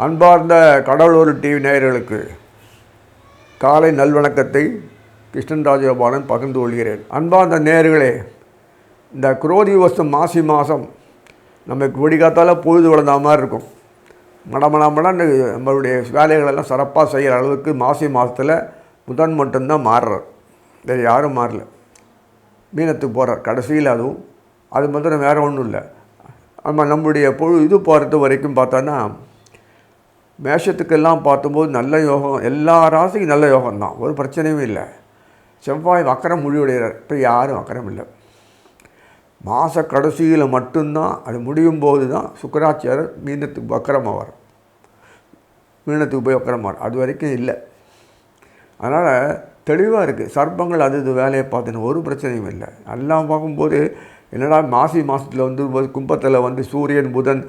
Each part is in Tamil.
அன்பார்ந்த கடலூர் டிவி நேயர்களுக்கு காலை நல்வணக்கத்தை கிருஷ்ணன் ராஜகோபாலன் பகிர்ந்து கொள்கிறேன். அன்பார்ந்த நேயர்களே, இந்த குரோதி வருஷம் மாசி மாதம் நமக்கு விடிகாத்தால் பொழுது விளந்த மாதிரி இருக்கும். மடமடன்னு நம்மளுடைய வேலைகளெல்லாம் சிறப்பாக செய்கிற அளவுக்கு மாசி மாதத்தில் புதன் மட்டும்தான் மாறுறார். வேறு யாரும் மாறல. மீனத்துக்கு போகிறார் கடைசியில். அதுவும் அது மாத்திரம் வேறு ஒன்றும் இல்லை. நம்மளுடைய இது போகிறது வரைக்கும் பார்த்தோன்னா மேஷத்துக்கெல்லாம் பார்க்கும்போது நல்ல யோகம், எல்லா ராசிக்கும் நல்ல யோகம்தான், ஒரு பிரச்சனையும் இல்லை. செவ்வாய் வக்கரம் முடிவுடைகிறார். இப்போ யாரும் வக்கரம் இல்லை. மாத கடைசியில் மட்டும்தான் அது முடியும் போது தான் சுக்கராச்சாரர் மீனத்துக்கு வக்கரமாவார். மீனத்துக்கு போய் வக்கரமாவார். அது வரைக்கும் இல்லை. அதனால் தெளிவாக இருக்குது. சர்ப்பங்கள் அது வேலையை பார்த்துன்னு ஒரு பிரச்சனையும் இல்லை. எல்லாம் பார்க்கும்போது என்னடா மாசி மாதத்தில் கும்பத்தில் சூரியன் புதன்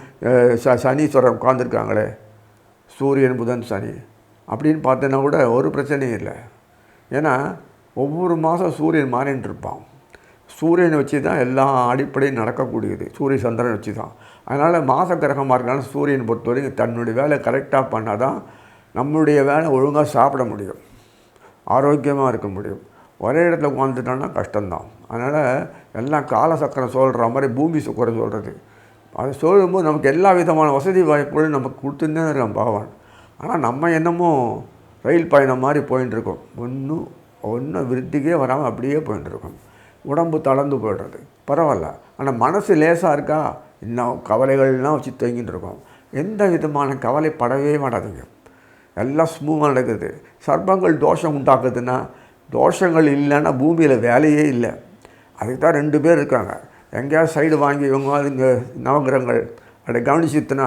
சனீஸ்வரன் உட்காந்துருக்காங்களே, சூரியன் புதன் சனி அப்படின்னு பார்த்தோன்னா கூட ஒரு பிரச்சனையும் இல்லை. ஏன்னா ஒவ்வொரு மாதம் சூரியன் மாறின்னு இருப்பான். சூரியனை வச்சு தான் எல்லா அடிப்படையும் நடக்கக்கூடியது. சூரிய சந்திரன் வச்சு தான். அதனால் மாத கிரகமாக இருக்கனால சூரியனை பொறுத்தவரைக்கும் தன்னுடைய வேலை கரெக்டாக பண்ணால் தான் நம்மளுடைய வேலை ஒழுங்காக சாப்பிட முடியும், ஆரோக்கியமாக இருக்க முடியும். ஒரே இடத்துல உட்காந்துட்டோன்னா கஷ்டம்தான். அதனால் எல்லாம் கால சக்கரம் சொல்கிற மாதிரி பூமி சக்கரம் சொல்கிறது. அது சொல்லும்போது நமக்கு எல்லா விதமான வசதி வாய்ப்புகளும் நமக்கு கொடுத்துன்னே இருக்கான் பகவான். ஆனால் நம்ம என்னமோ ரயில் பயணம் மாதிரி போயின்ட்டுருக்கோம். ஒன்றும் விருத்திக்கே வராமல் அப்படியே போயின்ட்டுருக்கோம். உடம்பு தளர்ந்து போய்டுறது. பரவாயில்ல. ஆனால் மனசு லேசாக இருக்கா, இன்னும் கவலைகள்லாம் வச்சு தூங்கிட்டு இருக்கோம். எந்த விதமான கவலைப்படவே மாட்டாதுங்க. எல்லாம் ஸ்மூத்தாக நடக்குது. சர்ப்பங்கள் தோஷம் உண்டாக்குதுன்னா, தோஷங்கள் இல்லைன்னா பூமியில் வேலையே இல்லை. அதுக்கு தான் 2 பேர் இருக்காங்க. எங்கேயாவது சைடு வாங்கி இவங்க இங்கே நவகிரகங்கள் அப்படி கவனிச்சுத்துனா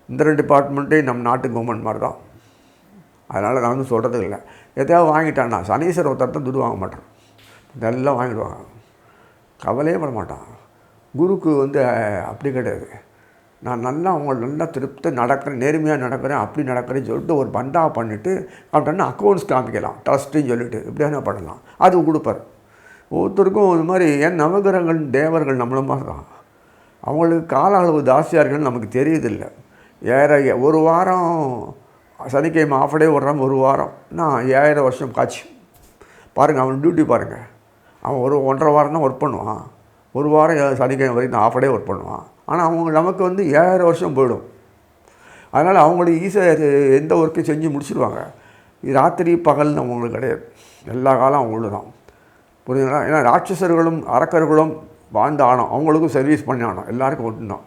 இந்த 2 டிபார்ட்மெண்ட்டே நம்ம நாட்டு கவர்மெண்ட் மாதிரி தான். அதனால் நான் சொல்கிறது இல்லை. எதையாவது வாங்கிட்டான்னா சனீஸ்வரர் ஒருத்தர் தான் துடு வாங்க மாட்டான். இதெல்லாம் வாங்கிடுவாங்க. கவலையே பட மாட்டான். குருக்கு அப்படி கிடையாது. நான் நல்லா திருப்தி நடக்கிறேன், நேர்மையாக நடக்கிறேன், அப்படி நடக்கிறேன்னு சொல்லிட்டு ஒரு பண்டா பண்ணிவிட்டு அப்படின்னா அக்கௌண்ட்ஸ் காமிக்கலாம், ட்ரஸ்ட்டுன்னு சொல்லிட்டு இப்படியான பண்ணலாம். அது கொடுப்பார். ஒவ்வொருத்தருக்கும் இது மாதிரி. ஏன் நவகிரகங்கள் தேவர்கள் நம்மள மாதிரி தான். அவங்களுக்கு கால அளவு ஜாஸ்தியாக இருக்குன்னு நமக்கு தெரியுதில்லை. ஒரு வாரம் சனிக்கிழமை ஆஃப் டே விட்றாங்க. ஒரு வாரம் நான் 5000 வருஷம் காட்சி பாருங்கள். அவன் டியூட்டி பாருங்கள். அவன் 1.5 வாரம் தான் ஒர்க் பண்ணுவான். ஒரு வாரம் சனிக்கிழமை வரைக்கும் ஆஃப் டே ஒர்க் பண்ணுவான். ஆனால் அவங்க நமக்கு 5000 வருஷம் போயிடும். அதனால் அவங்களுக்கு ஈஸியாக எந்த ஒர்க்கையும் செஞ்சு முடிச்சுடுவாங்க. ராத்திரி பகல்னு அவங்களுக்கு கிடையாது. எல்லா காலம் அவங்களுக்கு தான். புரியுதுங்களா? ஏன்னா ராட்சசர்களும் அரக்கர்களும் வாழ்ந்த ஆனோம், அவங்களுக்கும் சர்வீஸ் பண்ணி ஆனோம், எல்லாருக்கும் ஒன்று தான்.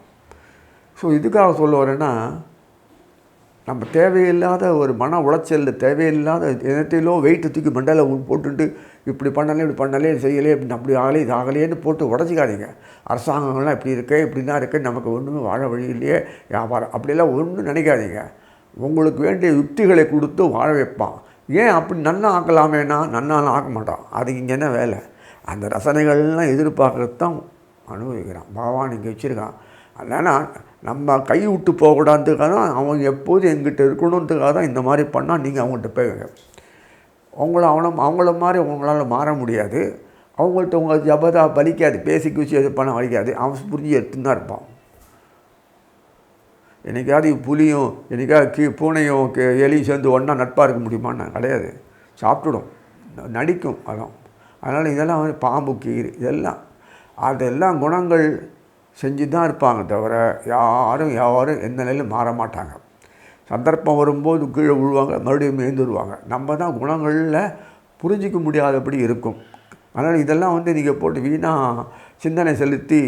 ஸோ இதுக்காக சொல்ல வரேன்னா, நம்ம தேவையில்லாத ஒரு மன உளைச்சல், தேவையில்லாத எதத்திலோ வெயிட்டு தூக்கி மண்டலில் போட்டுட்டு இப்படி பண்ணலே செய்யலே அப்படின்னு அப்படி ஆகலே இது ஆகலேன்னு போட்டு உடச்சிக்காதீங்க. அரசாங்கங்கள்லாம் இப்படி இருக்கே இப்படி தான் இருக்குது, நமக்கு ஒன்றுமே வாழ வழி இல்லையே, வியாபாரம் அப்படிலாம் ஒன்றும் நினைக்காதீங்க. உங்களுக்கு வேண்டிய யுக்திகளை கொடுத்து வாழ வைப்பான். ஏன் அப்படி நன்னா ஆக்கலாமேனா நன்னாலும் ஆக்க மாட்டான். அதுக்கு இங்கே என்ன வேலை? அந்த ரசனைகள்லாம் எதிர்பார்க்கறது தான் அனுபவிக்கிறான் பகவான் இங்கே வச்சுருக்கான். இல்லைன்னா நம்ம கை விட்டு போகக்கூடாதுக்காக தான் அவன் எப்போதும் எங்கிட்ட இருக்கணுன்றதுக்காக தான் இந்த மாதிரி பண்ணால் நீங்கள் அவங்கள்ட்ட போய்ங்க. அவங்கள மாதிரி உங்களால் மாற முடியாது. அவங்கள்ட்ட உங்கள் ஜபதா பலிக்காது, பேசி குச்சி எது பண்ண வலிக்காது. அவன் புரிஞ்சு எடுத்துன்னு தான் இருப்பான். என்றைக்காவது புலியும் என்றைக்காவது பூனையும் எலியும் சேர்ந்து ஒன்றா நட்பாக இருக்க முடியுமான்னு கிடையாது. சாப்பிட்டுடும், நடிக்கும். அதான். அதனால் இதெல்லாம் பாம்பு கீரி அதெல்லாம் குணங்கள் செஞ்சு தான் இருப்பாங்க தவிர யாரும் எந்த நிலையிலும் மாற மாட்டாங்க. சந்தர்ப்பம் வரும்போது கீழே விழுவாங்க, மறுபடியும் எழுந்துருவாங்க. நம்ம தான் குணங்களில் புரிஞ்சிக்க முடியாதபடி இருக்கும். அதனால் இதெல்லாம் நீங்கள் போட்டு வீணாக சிந்தனை செலுத்தி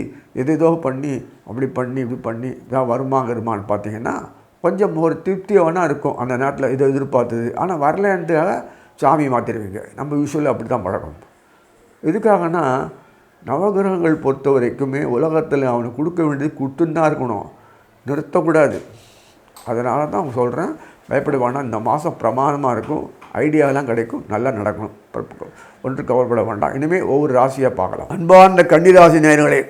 எதேதோ பண்ணி அப்படி பண்ணி இப்படி பண்ணி இதான் வருமான்னு பார்த்தீங்கன்னா கொஞ்சம் ஒரு திருப்தியாக வேணால் இருக்கும் அந்த நேரத்தில். இதை எதிர்பார்த்தது ஆனால் வரலன்ட்டு சாமி மாற்றிடுவீங்க. நம்ம யூஸ்வலாக அப்படி தான் பழக்கம். எதுக்காகனா நவகிரகங்கள் பொறுத்த வரைக்குமே உலகத்தில் அவனுக்கு கொடுக்க வேண்டியது கொடுத்துன்னு தான் இருக்கணும், நிறுத்தக்கூடாது. அதனால தான் சொல்கிறேன், பயப்பட வேண்டாம். இந்த மாதம் பிரமாணமாக இருக்கும், ஐடியாவெல்லாம் கிடைக்கும், நல்லா நடக்கணும். ஒன்று கவலைப்பட வேண்டாம். இனிமேல் ஒவ்வொரு ராசியாக பார்க்கலாம். அன்பார்ந்த கன்னிராசி நேயர்களே,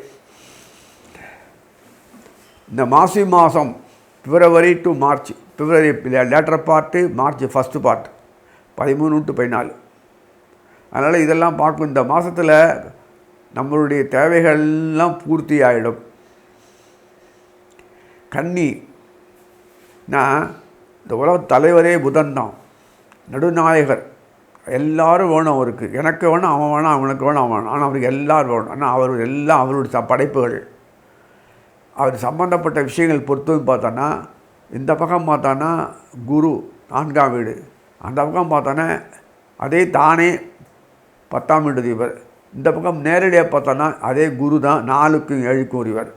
இந்த மாசி மாதம் பிப்ரவரி to March, February later part, March first part 13 to 14. அதனால் இதெல்லாம் பார்க்கும். இந்த மாதத்தில் நம்மளுடைய தேவைகள்லாம் பூர்த்தி ஆகிடும். கன்னி நான் இந்த உலக தலைவரே புதன் தான், நடுநாயகர். எல்லோரும் வேணும் அவருக்கு. எனக்கு வேணும், அவன் வேணும், அவனுக்கு வேணும், அவன் வேணும். ஆனால் அவருக்கு எல்லோரும் வேணும். ஆனால் அவர் எல்லாம் அவருடைய படைப்புகள். அவர் சம்பந்தப்பட்ட விஷயங்கள் பொறுத்தவரைக்கும் பார்த்தோன்னா, இந்த பக்கம் பார்த்தோன்னா குரு 4ஆம் வீடு, அந்த பக்கம் பார்த்தோன்னா அதே தானே 10ஆம் வீடு அதிபர், இந்த பக்கம் நேரடியாக பார்த்தோன்னா அதே குரு தான் 4க்கும் 7க்கும் உரியவர்.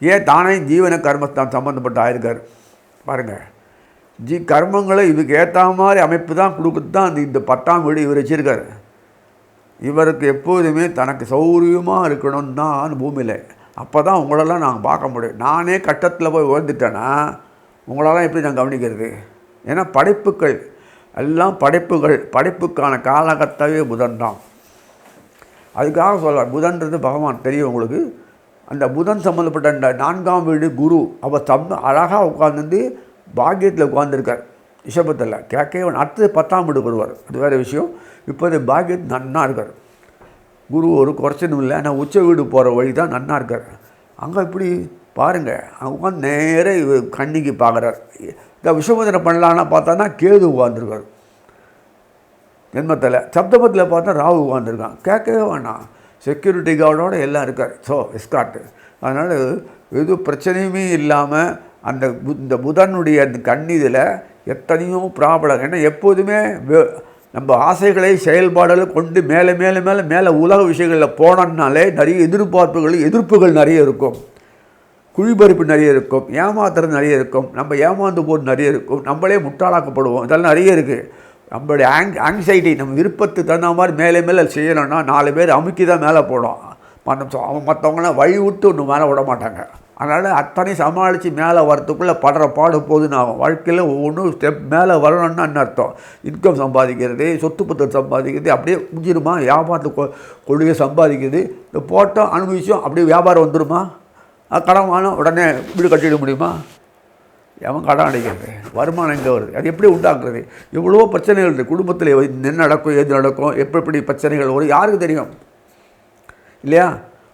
ஏன் தானே ஜீவன கர்மஸ்தான் சம்மந்தப்பட்ட ஆயிருக்கார் பாருங்கள். கர்மங்களை இதுக்கு ஏற்ற மாதிரி அமைப்பு தான் கொடுக்குறது தான் இந்த 10ஆம் வீடு இவர் வச்சுருக்கார். இவருக்கு எப்போதுமே தனக்கு சௌகரியமாக இருக்கணும்னு தான் பூமியில். அப்போ தான் உங்களெல்லாம் நாங்கள் பார்க்க முடியும். நானே கட்டத்தில் போய் உயர்ந்துட்டேன்னா உங்களெல்லாம் எப்படி நான் கவனிக்கிறது? ஏன்னா படைப்புகள் எல்லாம் படைப்புக்கான காலகட்டவே புதன் தான். அதுக்காக சொல்கிறார், புதன்றது பகவான் தெரியும் உங்களுக்கு. அந்த புதன் சம்மந்தப்பட்ட அந்த 4ஆம் வீடு குரு, அவர் அழகாக உட்கார்ந்து பாக்கியத்தில் உட்காந்துருக்கார் ரிஷபத்தில். கேட்கவே அடுத்தது 10ஆம் வீடு வருவார், அது வேறு விஷயம். இப்போது பாக்கியத்து நன்னா இருக்கார் குரு, ஒரு குறைச்சனும் இல்லை. ஆனால் உச்ச வீடு போகிற வழி தான் நன்னா இருக்கார். அங்கே இப்படி பாருங்கள், அங்கே உட்காந்து நேரே கண்ணிக்கு பார்க்குறார். இந்த விஷமோதனை பண்ணலான்னா பார்த்தான்னா கேது உட்காந்துருக்கார் ஜென்மத்தில். சப்தமத்தில் பார்த்தா ராகு உட்காந்துருக்கான். கேட்கவே வேணாம், செக்யூரிட்டி கார்டோடு எல்லாம் இருக்கார். ஸோ எஸ்கார்ட்டு. அதனால் எதுவும் பிரச்சனையுமே இல்லாமல் இந்த புதனுடைய அந்த கண்ணிதில் எத்தனையோ ப்ராப்ளம். ஏன்னா எப்போதுமே நம்ம ஆசைகளை செயல்பாடுகளை கொண்டு மேலே மேலே மேலே மேலே உலக விஷயங்களில் போனோம்னாலே நிறைய எதிர்ப்புகள் நிறைய இருக்கும், குழிபறிப்பு நிறைய இருக்கும், ஏமாத்துறது நிறைய இருக்கும், நம்ம ஏமாந்து போது நிறைய இருக்கும், நம்மளே முட்டாளாக்கப்படுவோம். இதெல்லாம் நிறைய இருக்குது. நம்மளுடைய ஆங்ஸைட்டி, நம்ம விருப்பத்துக்கு தகுந்த மாதிரி மேலே மேலே செய்யணும்னா 4 பேர் அமுக்கி தான் மேலே போடும். மற்றவங்களாம் வழி விட்டு ஒன்று மேலே விட மாட்டாங்க. அதனால் அத்தனை சமாளித்து மேலே வரத்துக்குள்ளே படுற பாடு போதுன்னு ஆகும். வாழ்க்கையில் ஒவ்வொன்றும் ஸ்டெப் மேலே வரணும்னா என்ன அர்த்தம்? இன்கம் சம்பாதிக்கிறது, சொத்து பத்திரம் சம்பாதிக்கிறது, அப்படியே முடிஞ்சிருமா? வியாபாரத்தை கொள்கையை சம்பாதிக்கிறது, இந்த போட்டோம் அனுபவிச்சோம் அப்படியே வியாபாரம் வந்துடுமா? கடன் வாங்க உடனே வீடு கட்டிட முடியுமா? எவன் கடன் அடைக்கிறது? வருமானம் எங்கே வருது? அது எப்படி உண்டாக்குறது? எவ்வளோ பிரச்சனைகள் இருக்குது குடும்பத்தில். என்ன நடக்கும், ஏது நடக்கும், எப்படி பிரச்சனைகள் வரும், யாருக்கு தெரியும் இல்லையா?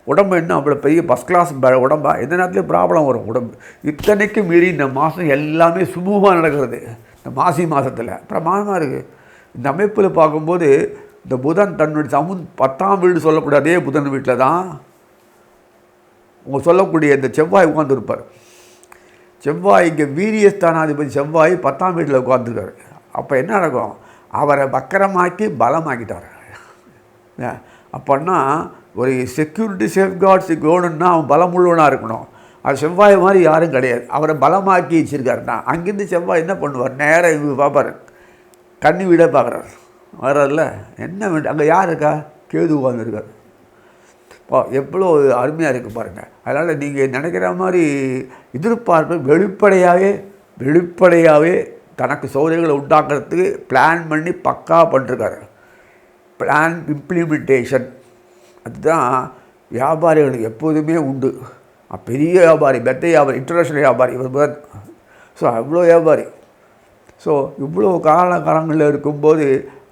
உடம்பு என்ன அவ்வளோ பெரிய ஃபஸ்ட் கிளாஸ் உடம்பா? எந்த நேரத்துலேயும் ப்ராப்ளம் வரும் உடம்பு. இத்தனைக்கு மீறி இந்த மாதம் எல்லாமே சுமூகமாக நடக்கிறது. இந்த மாசி மாதத்தில் பிரமாதமாக இருக்குது. இந்த அமைப்பில் பார்க்கும்போது இந்த புதன் தன்னுடைய 10ஆம் வீடு சொல்லக்கூடிய அதே புதன் வீட்டில் தான் உங்கள் சொல்லக்கூடிய இந்த செவ்வாய் உட்காந்துருப்பார். செவ்வாய் இங்கே வீரியஸ்தானாதிபதி செவ்வாய் 10ஆம் வீட்டில் உட்காந்துருக்காரு. அப்போ என்ன நடக்கும்? அவரை வக்கரமாக்கி பலமாக்கிட்டார். அப்போன்னா ஒரு செக்யூரிட்டி சேஃப்கார்ட்ஸ் வேணும்னா அவன் பலமுள்ளவனாக இருக்கணும். அது செவ்வாய் மாதிரி யாரும் கிடையாது. அவரை பலமாக்கி வச்சுருக்காருன்னா அங்கேருந்து செவ்வாய் என்ன பண்ணுவார்? நேராக இவங்க பார்ப்பார், கண்ணி விட பார்க்குறாரு. வர்றதில்ல என்ன வேண்டாம், அங்கே யார் இருக்கா? கேது உட்காந்துருக்கார். எவ்வளோ அருமையாக இருக்குது பாருங்கள். அதனால் நீங்கள் நினைக்கிற மாதிரி எதிர்பார்ப்பு வெளிப்படையாகவே தனக்கு சௌகரியங்களை உண்டாக்குறதுக்கு பிளான் பண்ணி பக்கா பண்ணிருக்காரு. பிளான் இம்ப்ளிமெண்டேஷன் அதுதான் வியாபாரிகளுக்கு எப்போதுமே உண்டு. பெரிய வியாபாரி, பெத்த வியாபாரி, இன்டர்நேஷ்னல் வியாபாரி இவர். ஸோ அவ்வளோ வியாபாரி. ஸோ இவ்வளோ காலங்களில் இருக்கும்போது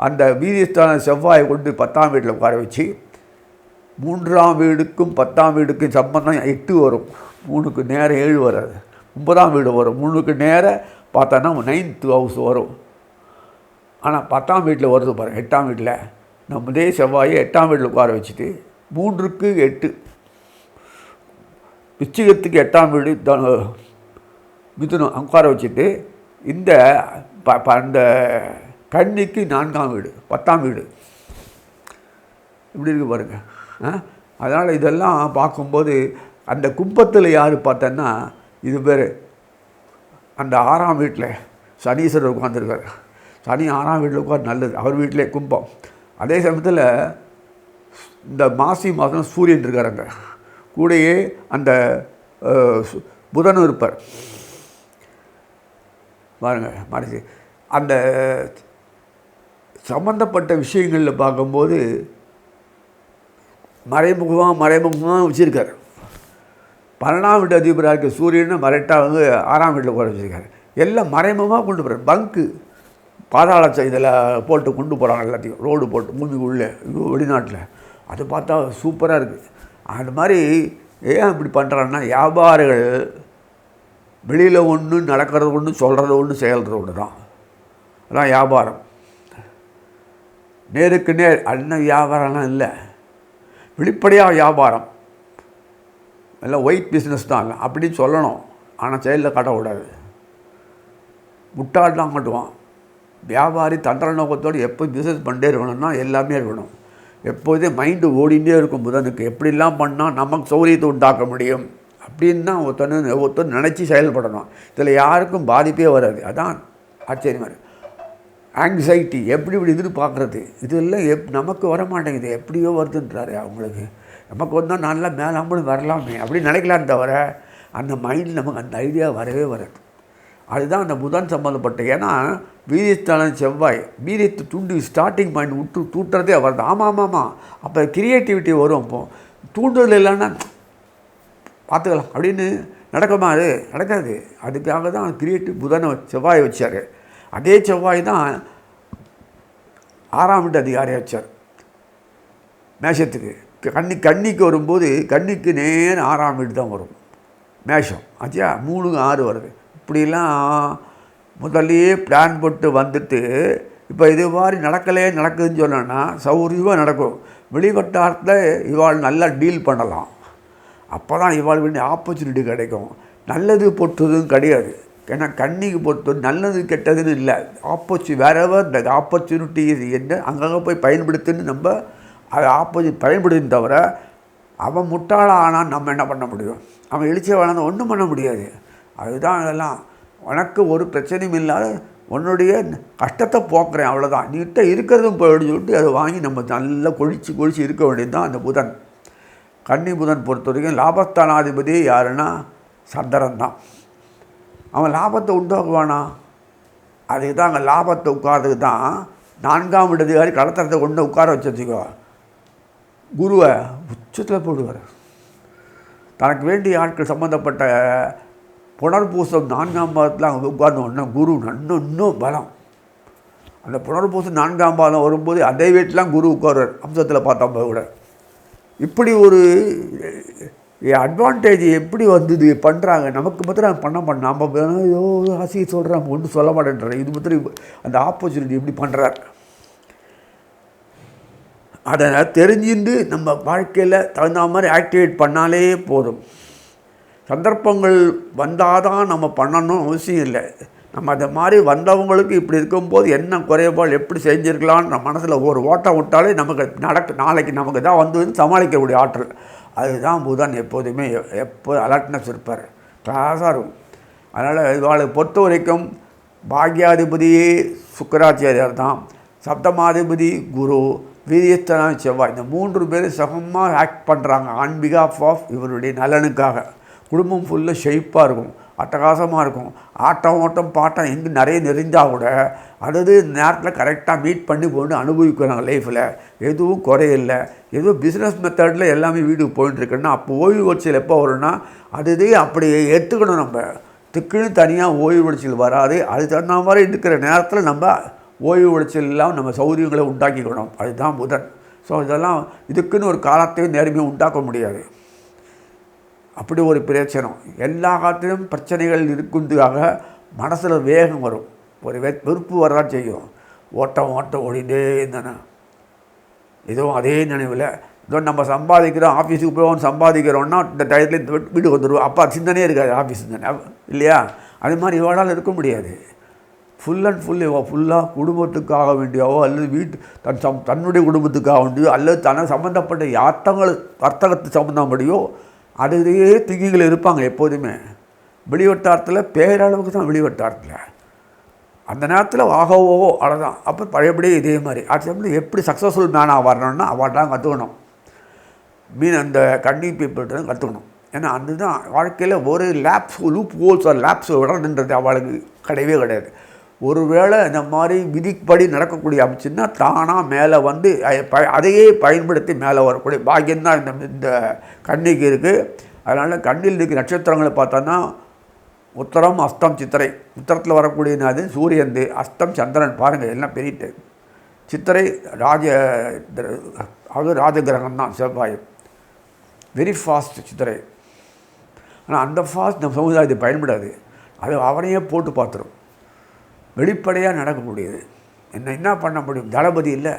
அந்த வீரியஸ்தான செவ்வாயை கொண்டு 10ஆம் வீட்டில் உட்கார வச்சு 3ஆம் வீடுக்கும் 10ஆம் வீடுக்கும் சம்பந்தம் 8 வரும். 3க்கு நேரம் 7 வராது. 9ஆம் வீடு வரும். 3க்கு நேரம் பார்த்தோன்னா 9th ஹவுஸ் வரும். ஆனால் 10ஆம் வீட்டில் வருது பாருங்கள். 8ஆம் வீட்டில் நம்மதே செவ்வாயை 8ஆம் வீட்டில் உட்கார வச்சுட்டு 3க்கு 8 விச்சிகத்துக்கு 8ஆம் வீடு மிதுனம் உட்கார வச்சுட்டு இந்த அந்த கன்னிக்கு 4ஆம் வீடு 10ஆம் வீடு இப்படி இருக்குது பாருங்கள். அதனால் இதெல்லாம் பார்க்கும்போது அந்த கும்பத்தில் யார் பார்த்தோன்னா இது பேர் அந்த 6ஆம் வீட்டில் சனீஸ்வரர் உட்காந்துருக்கார். சனி 6ஆம் வீட்டில் உட்காந்து நல்லது, அவர் வீட்டிலே கும்பம். அதே சமயத்தில் இந்த மாசி மாதம் சூரியன் இருக்காருங்க, கூடயே அந்த புதனும் இருப்பார் பாருங்கள். மனசு அந்த சம்பந்தப்பட்ட விஷயங்களில் பார்க்கும்போது மறைமுகமாக வச்சுருக்கார். 12ஆம் வீட்டு அதிபராக இருக்க சூரியனை மறைட்டாக 6ஆம் வீட்டில் உட்கார வச்சுருக்காரு. எல்லாம் மறைமுகமாக கொண்டு போகிறார். பங்கு பாதாள இதில் போட்டு கொண்டு போகிறாங்க எல்லாத்தையும், ரோடு போட்டு பூமிக்கு உள்ளே வெளிநாட்டில். அது பார்த்தா சூப்பராக இருக்குது. அது மாதிரி ஏன் இப்படி பண்ணுறாங்கன்னா வியாபாரிகள் வெளியில் ஒன்று, நடக்கிறது ஒன்று, சொல்கிறது ஒன்று, செயல்றது ஒன்று தான். அதான் வியாபாரம். நேருக்கு நேர் அன்ன வியாபாரம்லாம் இல்லை, வெளிப்படையாக வியாபாரம். எல்லாம் ஒயிட் பிஸ்னஸ் தான் அப்படின்னு சொல்லணும், ஆனால் செயலில் காட்டக்கூடாது. முட்டாள் தான் காட்டுவான். வியாபாரி தந்திர நோக்கத்தோடு எப்போ பிஸ்னஸ் பண்ணிட்டே இருக்கணும்னா எல்லாமே இருக்கணும். எப்போதே மைண்டு ஓடிண்டே இருக்கும் புதனுக்கு. எப்படிலாம் பண்ணால் நமக்கு சௌகரியத்தை உண்டாக்க முடியும் அப்படின்னு தான் ஒருத்தர் நினச்சி செயல்படணும். இதில் யாருக்கும் பாதிப்பே வராது. அதான் ஆச்சரியமாக இருக்குது. ஆங்ஸைட்டி எப்படி இப்படி எதிர்பார்க்குறது, இதெல்லாம் நமக்கு வர மாட்டேங்குது, எப்படியோ வருதுன்றாரு. அவங்களுக்கு நமக்கு வந்தால் நல்லா மேலாம்பளும் வரலாமே அப்படின்னு நினைக்கலான்னு தவிர அந்த மைண்டில் நமக்கு அந்த ஐடியா வரவே வராது. அதுதான் அந்த புதன் சம்மந்தப்பட்ட. ஏன்னா வீரியஸ்தானம் செவ்வாய், வீரியத்தை தூண்டி ஸ்டார்டிங் பாயிண்ட் தூட்டுறதே அவர் தான். ஆமாம், அப்போ கிரியேட்டிவிட்டி வரும். அப்போது தூண்டுதல் இல்லைன்னா பார்த்துக்கலாம் அப்படின்னு நடக்குமா? அது நடக்காது. அதுக்காக தான் கிரியேட்டிவ் புதனை செவ்வாய் வச்சார். அதே செவ்வாய் தான் 6ஆம் வீட்டு அதிகாரியாக வச்சார் மேஷத்துக்கு. கன்னிக்கு வரும்போது கன்னிக்கு நேரம் 6ஆம் வீடு தான் வரும் மேஷம். ஆச்சா 3, 6 வருது. இப்படிலாம் முதல்லையே பிளான் போட்டு வந்துட்டு இப்போ இது மாதிரி நடக்குதுன்னு சொன்னோன்னா சௌரியமாக நடக்கும். வெளிவட்டாரத்தில் இவாள் நல்லா டீல் பண்ணலாம். அப்போ தான் இவாள் வேண்டிய ஆப்பர்ச்சுனிட்டி கிடைக்கும். நல்லது பொறுத்ததும் கிடையாது. ஏன்னா கன்னிக்கு பொறுத்தது நல்லது கெட்டதுன்னு இல்லை. வேறவர் த ஆப்பர்ச்சுனிட்டி என்ன அங்கங்கே போய் பயன்படுத்துன்னு நம்ம அதை பயன்படுத்தின்னு தவிர அவன் முட்டாளாக ஆனால் நம்ம என்ன பண்ண முடியும்? அவன் எழுச்சியை வளர்ந்து ஒன்றும் பண்ண முடியாது. அதுதான் அதெல்லாம். உனக்கு ஒரு பிரச்சனையும் இல்லாத உன்னுடைய கஷ்டத்தை போக்குறேன், அவ்வளோதான். நீகிட்ட இருக்கிறதும் போயிடுன்னு சொல்லிட்டு அதை வாங்கி நம்ம நல்லா கொழிச்சு இருக்க வேண்டியது தான் அந்த புதன். கன்னி புதன் பொறுத்த வரைக்கும் லாபஸ்தானாதிபதி யாருன்னா சந்திரன் தான். அவன் லாபத்தை உண்டாக்குவானா? அதுக்கு தான் அங்கே லாபத்தை உட்காரதுக்கு தான் 4ஆம் வீடு அதிகாரி கடத்தரத்தை கொண்டு உட்கார வச்சுக்கோ. குருவை உச்சத்தில் போடுவார். தனக்கு வேண்டிய ஆட்கள் சம்மந்தப்பட்ட புனர்பூசம் 4ஆம் பாதத்தில் அங்கே உட்கார்ந்தோன்னா குரு இன்னும் பலம். அந்த புனர்பூசம் 4ஆம் பாதம் வரும்போது அதே வீட்டிலாம் குரு உட்காருவார். அம்சத்தில் பார்த்தா கூட இப்படி ஒரு அட்வான்டேஜ் எப்படி வந்தது பண்ணுறாங்க. நமக்கு மாத்திரம் பண்ண நம்ம ஏதோ ஆசையை சொல்கிறேன், ஒன்றும் சொல்ல மாட்டேன்ற. இது மாத்திரம் அந்த ஆப்பர்ச்சுனிட்டி எப்படி பண்ணுறார் அதை தெரிஞ்சுட்டு நம்ம வாழ்க்கையில் தகுந்த மாதிரி ஆக்டிவேட் பண்ணாலே போதும். சந்தர்ப்பங்கள் வந்தால் தான் நம்ம பண்ணணும் அவசியம் இல்லை. நம்ம அதை மாதிரி வந்தவங்களுக்கு இப்படி இருக்கும்போது என்ன குறைபாடு எப்படி செஞ்சுருக்கலான்னு நம்ம மனசில் ஒரு ஓட்டம் விட்டாலே நமக்கு நாளைக்கு நமக்கு தான் வந்து சமாளிக்கக்கூடிய ஆற்றல். அதுதான் புதன். எப்போதுமே எப்போ அலர்ட்னஸ் இருப்பார், கிளாஸாக இருக்கும். அதனால் இவாளை பொறுத்த வரைக்கும் பாக்யாதிபதியே சுக்கராச்சாரியார் தான், சப்தமாதிபதி குரு, வீரியஸ்தானம் செவ்வாய். இந்த 3 பேரும் சமமாக ஆக்ட் பண்ணுறாங்க ஆன் பிகாஃப் ஆஃப் இவருடைய நலனுக்காக. குடும்பம் ஃபுல்லாக ஷெய்ப்பாக இருக்கும், அட்டகாசமாக இருக்கும். ஓட்டம் பாட்டம் எங்கே நிறைய நிறைந்தால் கூட அதாவது நேரத்தில் கரெக்டாக மீட் பண்ணி போட்டு அனுபவிக்கிறாங்க லைஃப்பில். எதுவும் குறையில்லை. எதுவும் பிஸ்னஸ் மெத்தடில் எல்லாமே வீட்டுக்கு போயிட்டுருக்குன்னா அப்போ ஓய்வு வளர்ச்சியில் எப்போ வரும்னா அது அப்படி எடுத்துக்கணும். நம்ம திக்குன்னு தனியாக ஓய்வு வளர்ச்சியில் வராது. அது தகுந்த மாதிரி இருக்கிற நேரத்தில் நம்ம ஓய்வு வளர்ச்சியில் இல்லாமல் நம்ம சௌகரியங்களை உண்டாக்கிக்கணும். அதுதான் புதன். ஸோ இதெல்லாம் இதுக்குன்னு ஒரு காலத்தையும் நேர்மையாக உண்டாக்க முடியாது. அப்படி ஒரு பிரச்சனை. எல்லா காலத்திலும் பிரச்சனைகள் இருக்குன்றதுக்காக மனசில் வேகம் வரும், ஒரு வெறுப்பு வரதான் செய்யும். ஓட்டம் ஓடிட்டே இருந்தேன்னா இதுவும் அதே நினைவில் இதோ நம்ம சம்பாதிக்கிறோம், ஆஃபீஸுக்கு போய் சம்பாதிக்கிறோன்னா இந்த டயத்தில் இந்த வீட்டுக்கு வந்துடுவோம். அப்போ சிந்தனையே இருக்காது, ஆஃபீஸ் தானே இல்லையா? அது மாதிரி இவளால் இருக்க முடியாது. ஃபுல் அண்ட் ஃபுல்லாக குடும்பத்துக்காக வேண்டியாவோ அல்லது தன்னுடைய குடும்பத்துக்காக வேண்டியோ அல்லது தன்னை சம்மந்தப்பட்ட வர்த்தகத்து சம்மந்தப்படியோ அதுலேயே திங்கிகள் இருப்பாங்க எப்போதுமே. வெளிவட்டாரத்தில் பேரளவுக்கு தான் வெளிவட்டாரத்தில் அந்த நேரத்தில் ஆகவோ அவ்வளோதான். அப்போ பழையபடியே இதே மாதிரி அது எப்படி சக்ஸஸ்ஃபுல் மேனாக வரணும்னா அவள்தான் கற்றுக்கணும். அந்த கன்னி பீப்புள்கிட்ட தான் கற்றுக்கணும். ஏன்னா அதுதான் வாழ்க்கையில் ஒரு லூப் ஹோல்ஸ் லேப்ஸ் விடணுன்றது அவளுக்கு கிடையாது. ஒருவேளை இந்த மாதிரி விதிப்படி நடக்கக்கூடிய அமைச்சுன்னா தானாக மேலே வந்து அதையே பயன்படுத்தி மேலே வரக்கூடிய பாக்கியம்தான் இந்த கன்னிக்கு இருக்குது. அதனால் கண்ணில் இருக்கிற நட்சத்திரங்களை பார்த்தோன்னா உத்தரம், அஸ்தம், சித்திரை. உத்தரத்தில் வரக்கூடியது அது சூரியன், அஸ்தம் சந்திரன். பாருங்கள் எல்லாம் பெரிய சித்திரை ராஜகிரகம் தான் செவ்வாய். வெரி ஃபாஸ்ட் சித்திரை. ஆனால் அந்த ஃபாஸ்ட் நம்ம சமுதாயத்தை பயன்படாது. அது அவனையே போட்டு பார்த்துரும். வெளிப்படையாக நடக்கக்கூடியது. என்ன பண்ண முடியும்? தளபதி இல்லை.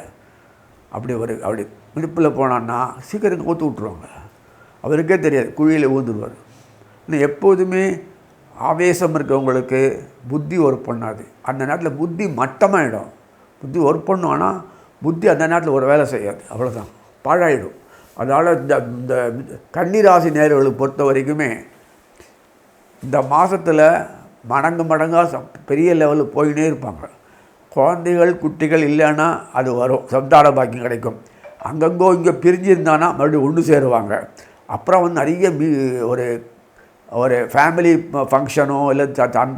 அப்படி விடுப்பில் போனான்னா சீக்கிரம் ஊற்று விட்ருவாங்க. அவருக்கே தெரியாது, குழியில் ஊந்துருவார். இன்னும் எப்போதுமே ஆவேசம் இருக்கவங்களுக்கு புத்தி ஒர்க் பண்ணாது. அந்த நேரத்தில் புத்தி மட்டமாகிடும். புத்தி ஒர்க் பண்ணும், ஆனால் புத்தி அந்த நேரத்தில் ஒரு வேலை செய்யாது. அவ்வளோதான், பாழாயிடும். அதனால் இந்த கன்னிராசி நேயர்களுக்கு பொறுத்த வரைக்குமே இந்த மாதத்தில் மடங்காக பெரிய லெவலில் போயினே இருப்பாங்க. குழந்தைகள் குட்டிகள் இல்லைன்னா அது வரும், சந்தான பாக்கியம் கிடைக்கும். அங்கங்கோ இங்கே பிரிஞ்சிருந்தானா மறுபடியும் ஒன்று சேருவாங்க. அப்புறம் நிறைய ஒரு ஃபேமிலி ஃபங்க்ஷனோ இல்லை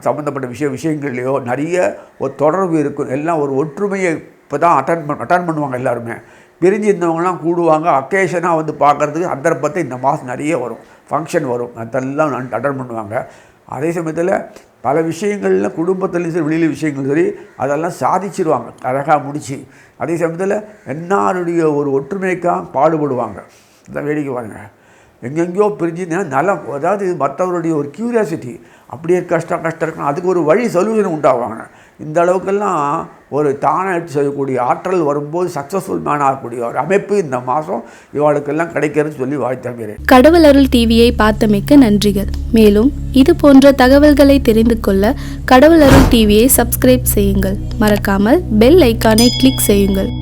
சம்மந்தப்பட்ட விஷயங்கள்லையோ நிறைய ஒரு தொடர்பு இருக்கும். எல்லாம் ஒரு ஒற்றுமையை இப்போ தான் அட்டன் பண்ணுவாங்க. எல்லாருமே பிரிஞ்சு இருந்தவங்களாம் கூடுவாங்க. அக்கேஷனாக பார்க்குறதுக்கு சந்தர்ப்பத்தை இந்த மாதம் நிறைய வரும், ஃபங்க்ஷன் வரும், அதெல்லாம் அட்டன் பண்ணுவாங்க. அதே சமயத்தில் பல விஷயங்களில் குடும்பத்துலேயும் சரி வெளியில் விஷயங்களும் சரி அதெல்லாம் சாதிச்சிருவாங்க அழகாக முடித்து. அதே சமயத்தில் எல்லாருடைய ஒரு ஒற்றுமைக்காக பாடுபடுவாங்க. இதான் வேடிக்கை பாருங்க. எங்கெங்கேயோ பிரிஞ்சுன்னா நலம், அதாவது மற்றவருடைய ஒரு க்யூரியாசிட்டி, அப்படியே கஷ்டம் இருக்கணும், அதுக்கு ஒரு வழி சொல்யூஷன் உண்டாகுவாங்க. இந்த அளவுக்கெல்லாம் ஒரு தானே எடுத்து செய்யக்கூடிய ஆற்றல் வரும்போது சக்ஸஸ்ஃபுல் மேன் ஆகக்கூடிய ஒரு அமைப்பு இந்த மாதம் இவாளுக்கெல்லாம் கிடைக்கிறதுன்னு சொல்லி வாழ்த்துகிறேன். கடவுள் அருள் டிவியை பார்த்தமைக்கு நன்றிகள். மேலும் இது போன்ற தகவல்களை தெரிந்து கொள்ள கடவுள் அருள் டிவியை சப்ஸ்கிரைப் செய்யுங்கள். மறக்காமல் பெல் ஐக்கானை கிளிக் செய்யுங்கள்.